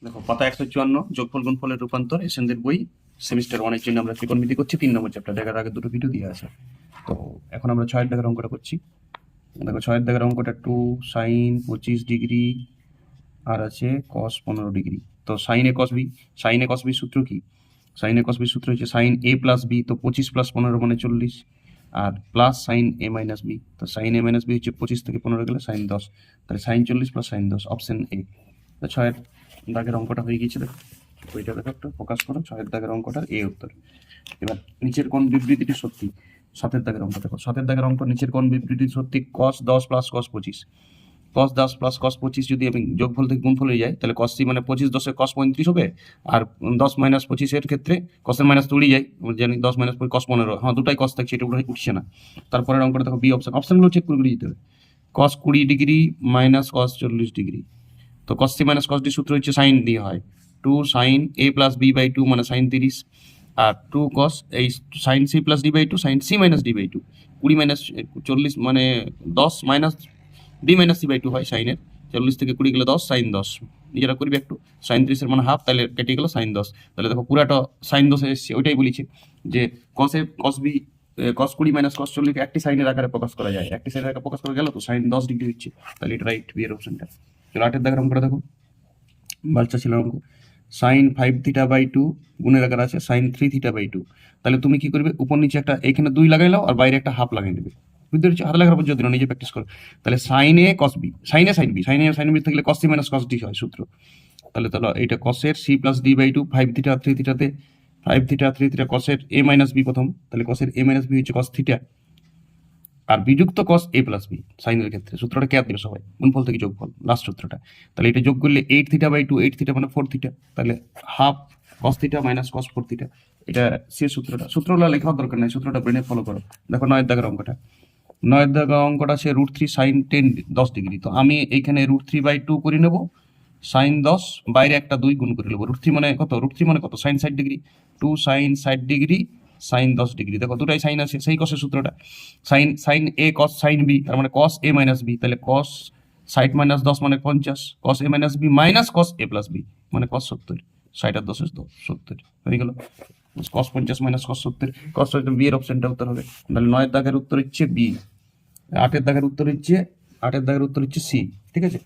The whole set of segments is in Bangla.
দেখো পাতা 154 যোগফল গুণফলের রূপান্তর এসএনদের বই সেমিস্টার 1 এর জন্য আমরা ত্রিকোণমিতি করছি 3 নম্বর চ্যাপ্টার। দেখার আগে দুটো ভিডিও দিয়ে আছে। তো এখন আমরা 6 এর দাগের অঙ্কটা করছি। দেখো 6 এর দাগের অঙ্কটা 2 sin 25 ডিগ্রি আর আছে cos 15 ডিগ্রি। তো sin a cos b, sin a cos b সূত্র কি? sin a cos b সূত্র হচ্ছে sin a প্লাস b, তো 25 প্লাস 15 মানে 40, আর plus sin a minus b, তো sin a মাইনাস b হচ্ছে 25 থেকে 15 গেলে sin 10, তাহলে sin 40 plus sin 10, option A. তো 6 এর দাগের অঙ্কটা হয়ে গিয়েছে। দেখো ওইটা দেখো, একটু ফোকাস করো। 6 এর দাগের অঙ্কটার এ উত্তর। এবার নিচের কোন বিবৃতিটি সত্যি? 7 এর দাগের অঙ্ক দেখো। 7 এর দাগের অঙ্ক, নিচের কোন বিবৃতি সত্যি? cos 10 plus cos 25, cos 10 plus cos 25 যদি আমি যোগফল থেকে গুণফল হয়ে যায়, তাহলে cos c মানে 25 10 cos 35 হবে। আর 10 মাইনাস 25 এর ক্ষেত্রে cos এর মাইনাস তো উড়ে যায়, জানি 10 মাইনাস cos 15, হ্যাঁ দুটাই cos থাকছে, এটা উঠছে না। তারপরের অঙ্কটা দেখো, বি অপশন, অপশনগুলো চেক করে দিতে হবে। cos 20 degree minus cos 40 degree, তো cos c minus cos d সূত্র হচ্ছে sin দিয়ে হয় 2 sin a plus b by 2 মানে sin 30, আর 2 cos এই sin c plus d by 2 sin c minus d by 2, 20 minus 40 মানে 10 minus d minus c by 2 হয় sin এর। 40 থেকে 20 গেলে 10, sin 10 নিজেরা করবে একটু। sin 30 এর মানে হাফ, তাহলে কেটে গেল sin 10। তাহলে দেখো পুরাটা sin 10 এসেছে, ওইটাই বলেছে যে cos এ cos b cos 20 minus cos 40 একটি সাইনের আকারে প্রকাশ করা যায়, একটি সাইনের আকারে প্রকাশ করা গেল তো sin 10 ডিগ্রি হচ্ছে, তাহলে এটা রাইট, বি এর অপশনটা। চলো 8 এর দাগের অঙ্কটা দেখো, বাচ্চা ছিল অঙ্ক। sin 5 থিটা বাই 2 গুণের আকার আছে sin 3 থিটা বাই 2, তাহলে তুমি কি করবে, উপর নিচে একটা এখানে 2 লাগাই নাও আর বাইরে একটা হাফ লাগিয়ে দেবে। বুঝতে পেরেছো? হাতে লেখার পর যদি না, নিজে প্র্যাকটিস করো। তাহলে sin a cos b, sin a sin b, sin a sin b থাকলে cos c minus cos d হয় সূত্র। তাহলে এইটা cos এর c plus d by 2, 5 theta 3 থিটাতে 5 থিটা 3 থিটা cos এর a মাইনাস b প্রথম, তাহলে cos এর a মাইনাস b হচ্ছে cos থিটা, আর বিযুক্ত cos a প্লাস b সাইনের ক্ষেত্রে। সূত্রটা কে দিবে সবাই? গুণফল থেকে যোগফল, লাস্ট সূত্রটা। তাহলে এটা যোগ করলে 8 থিটা বাই 2, 8 থিটা মানে 4 থিটা, তাহলে half cos theta minus cos 4 theta. এটা সে সূত্রটা, সূত্রগুলো লেখার দরকার নাই, সূত্রটা ব্রেনে ফলো করো। দেখো 9 এর দাগের অঙ্কটা, 9 এর দাগের অঙ্কটা আছে √3 sin 10 ডিগ্রি। তো আমি এইখানে √3 বাই 2 করে নেব, sin 10 বাইরে একটা 2 গুণ করে নেবো। √3 মানে কত? √3 মানে কত? sin 60 degree, 2 sin 60 degree sin 10 degree. দেখো দুটাই সাইন আছে, সেই কসের সূত্রটা। sin a cos sin b, তার মানে cos a মাইনাস b, তাহলে cos 60 মাইনাস 10 মানে 50, cos a minus b minus cos a plus b মানে cos 70, 60 আর 10 70 হয়ে গেল। cos 50 minus cos 70, cos 70 B এর অপশনটা উত্তর হবে। তাহলে 9 এর দাগের উত্তর হচ্ছে বি, 8 এর দাগের উত্তর হচ্ছে সি। ঠিক আছে,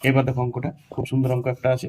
এবার দেখো অঙ্কটা খুব সুন্দর অঙ্ক একটা আছে।